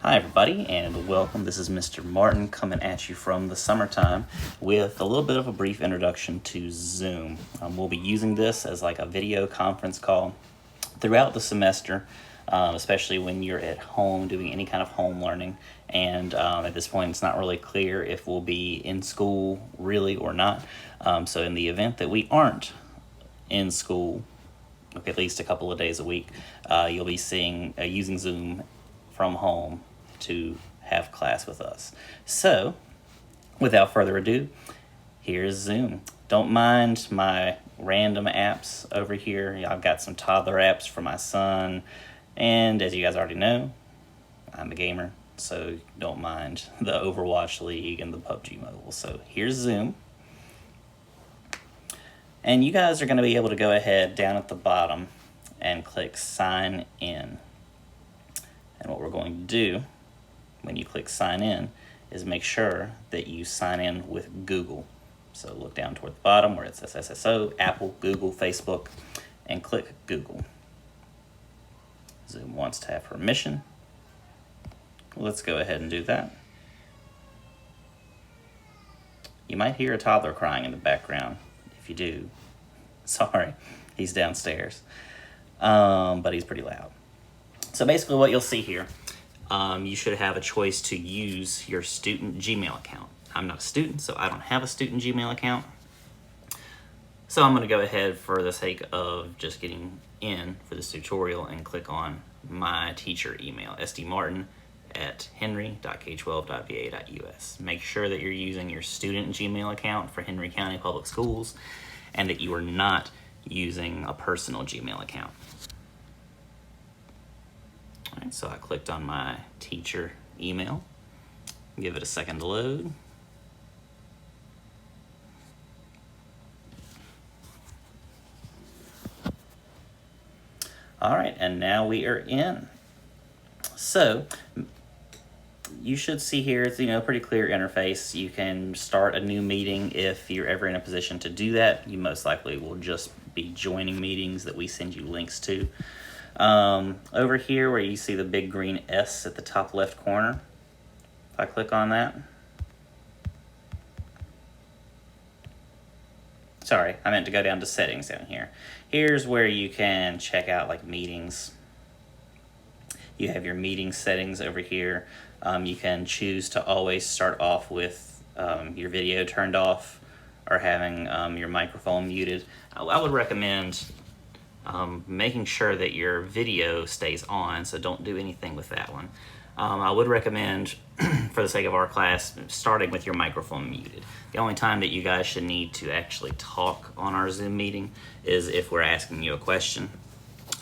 Hi everybody and welcome. This is Mr. Martin coming at you from the summertime with a little bit of a brief introduction to Zoom. We'll be using this as like a video conference call throughout the semester, especially when you're at home doing any kind of home learning. And at this point, it's not really clear if we'll be in school really or not. So in the event that we aren't in school, at least a couple of days a week, you'll be seeing using Zoom from home to have class with us. So, without further ado, here's Zoom. Don't mind my random apps over here. I've got some toddler apps for my son, and as you guys already know, I'm a gamer, so don't mind the Overwatch League and the PUBG Mobile. So here's Zoom. And you guys are going to be able to go ahead down at the bottom and click Sign In. And what we're going to do when you click Sign In is make sure that you sign in with Google. So look down toward the bottom where it says SSO, Apple, Google, Facebook, and click Google. Zoom wants to have permission. Let's go ahead and do that. You might hear a toddler crying in the background. If you do, sorry, he's downstairs, but he's pretty loud. So basically what you'll see here, you should have a choice to use your student Gmail account. I'm not a student, so I don't have a student Gmail account. So I'm going to go ahead for the sake of just getting in for this tutorial and click on my teacher email, sdmartin@henry.k12.va.us. Make sure that you're using your student Gmail account for Henry County Public Schools and that you are not using a personal Gmail account. All right, so I clicked on my teacher email. Give it a second to load. All right, and now we are in. So you should see here, it's pretty clear interface. You can start a new meeting if you're ever in a position to do that. You most likely will just be joining meetings that we send you links to. Over here where you see the big green S at the top left corner, if I click on that, sorry, I meant to go down to settings down here. Here's where you can check out like meetings. You have your meeting settings over here. You can choose to always start off with your video turned off or having your microphone muted. I would recommend making sure that your video stays on, so don't do anything with that one. I would recommend, for the sake of our class, starting with your microphone muted. The only time that you guys should need to actually talk on our Zoom meeting is if we're asking you a question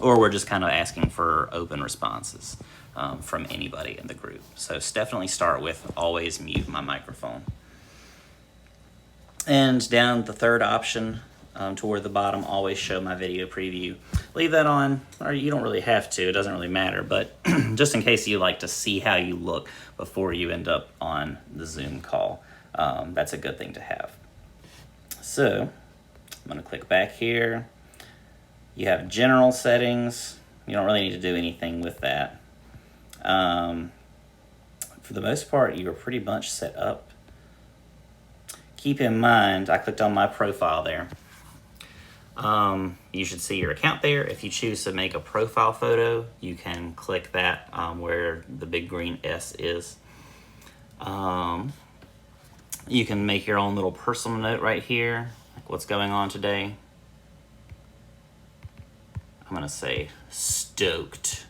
or we're just kind of asking for open responses from anybody in the group. So definitely start with always mute my microphone. And down the third option, toward the bottom, always show my video preview. Leave that on, or you don't really have to, it doesn't really matter, but just in case you like to see how you look before you end up on the Zoom call, that's a good thing to have. So I'm going to click back here. You have general settings. You don't really need to do anything with that. For the most part, you are pretty much set up. Keep in mind, I clicked on my profile there. You should see your account there. If you choose to make a profile photo, you can click that where the big green S is. You can make your own little personal note right here, like what's going on today. I'm going to say stoked.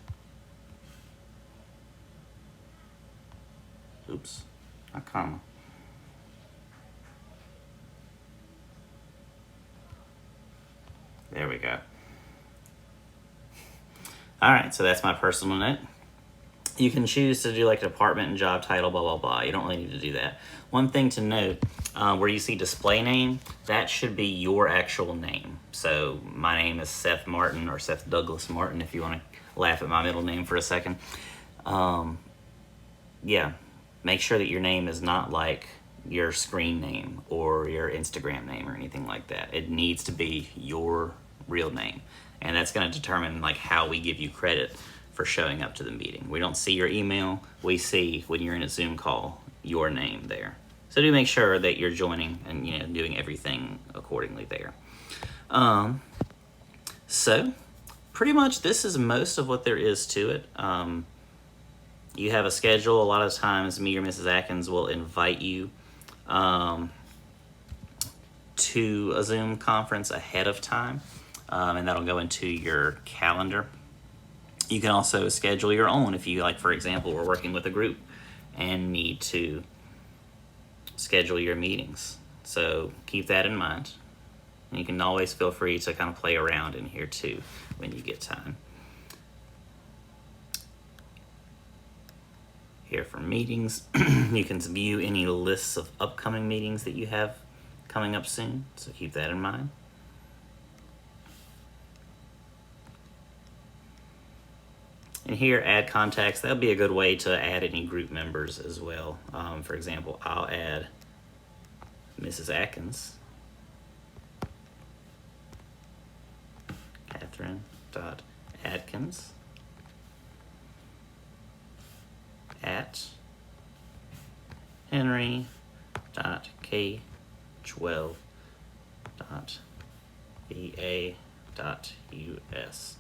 Oops, not comma. There we go. All right, so that's my personal note. You can choose to do like department and job title, blah, blah, blah. You don't really need to do that. One thing to note, where you see display name, that should be your actual name. So my name is Seth Martin, or Seth Douglas Martin, if you want to laugh at my middle name for a second. Yeah, make sure that your name is not like your screen name or your Instagram name or anything like that. It needs to be your real name. And that's going to determine like how we give you credit for showing up to the meeting. We don't see your email. We see when you're in a Zoom call your name there. So do make sure that you're joining and doing everything accordingly there. So pretty much this is most of what there is to it. You have a schedule. A lot of times me or Mrs. Atkins will invite you to a Zoom conference ahead of time, and that'll go into your calendar. You can also schedule your own if you, like, for example, we're working with a group and need to schedule your meetings. So keep that in mind. And you can always feel free to kind of play around in here too when you get time. Here for meetings, you can view any lists of upcoming meetings that you have coming up soon, so keep that in mind. And here, add contacts. That'll be a good way to add any group members as well. For example, I'll add Mrs. Atkins, Catherine.Atkins at henry.k12.va.us.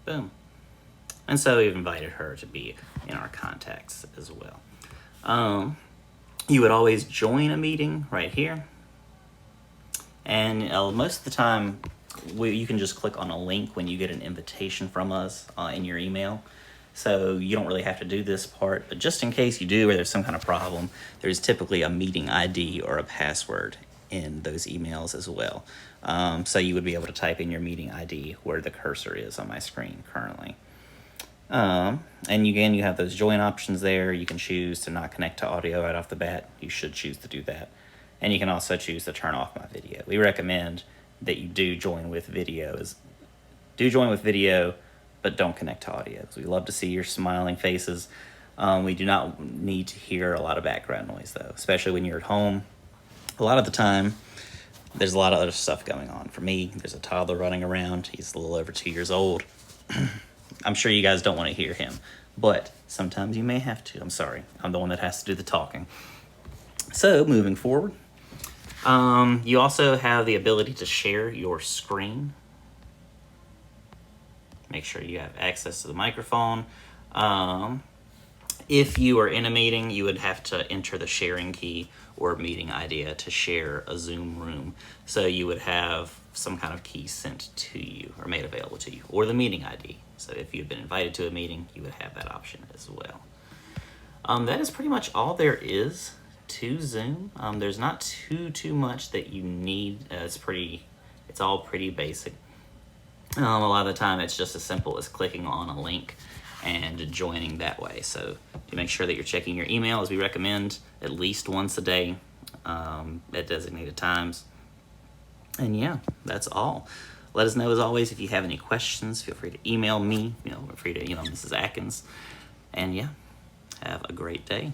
Boom. And so we've invited her to be in our contacts as well. You would always join a meeting right here. And most of the time, you can just click on a link when you get an invitation from us in your email. So you don't really have to do this part, but just in case you do or there's some kind of problem, there's typically a meeting ID or a password in those emails as well. So you would be able to type in your meeting ID where the cursor is on my screen currently. And again, you have those join options there. You can choose to not connect to audio right off the bat. You should choose to do that. And you can also choose to turn off my video. We recommend that you do join with video, but don't connect to audio, because we love to see your smiling faces. We do not need to hear a lot of background noise, though, especially when you're at home. A lot of the time, there's a lot of other stuff going on. For me, there's a toddler running around. He's a little over 2 years old. I'm sure you guys don't want to hear him, but sometimes you may have to. I'm sorry. I'm the one that has to do the talking. So, moving forward, you also have the ability to share your screen. Make sure you have access to the microphone. If you are in a meeting, you would have to enter the sharing key or meeting ID to share a Zoom room. So you would have some kind of key sent to you or made available to you, or the meeting ID. So if you've been invited to a meeting, you would have that option as well. That is pretty much all there is to Zoom. There's not too much that you need. It's all pretty basic. A lot of the time it's just as simple as clicking on a link and joining that way. So to make sure that you're checking your email, as we recommend, at least once a day at designated times. And yeah, that's all. Let us know, as always, if you have any questions. Feel free to email me, feel free to email Mrs. Atkins. And yeah, have a great day.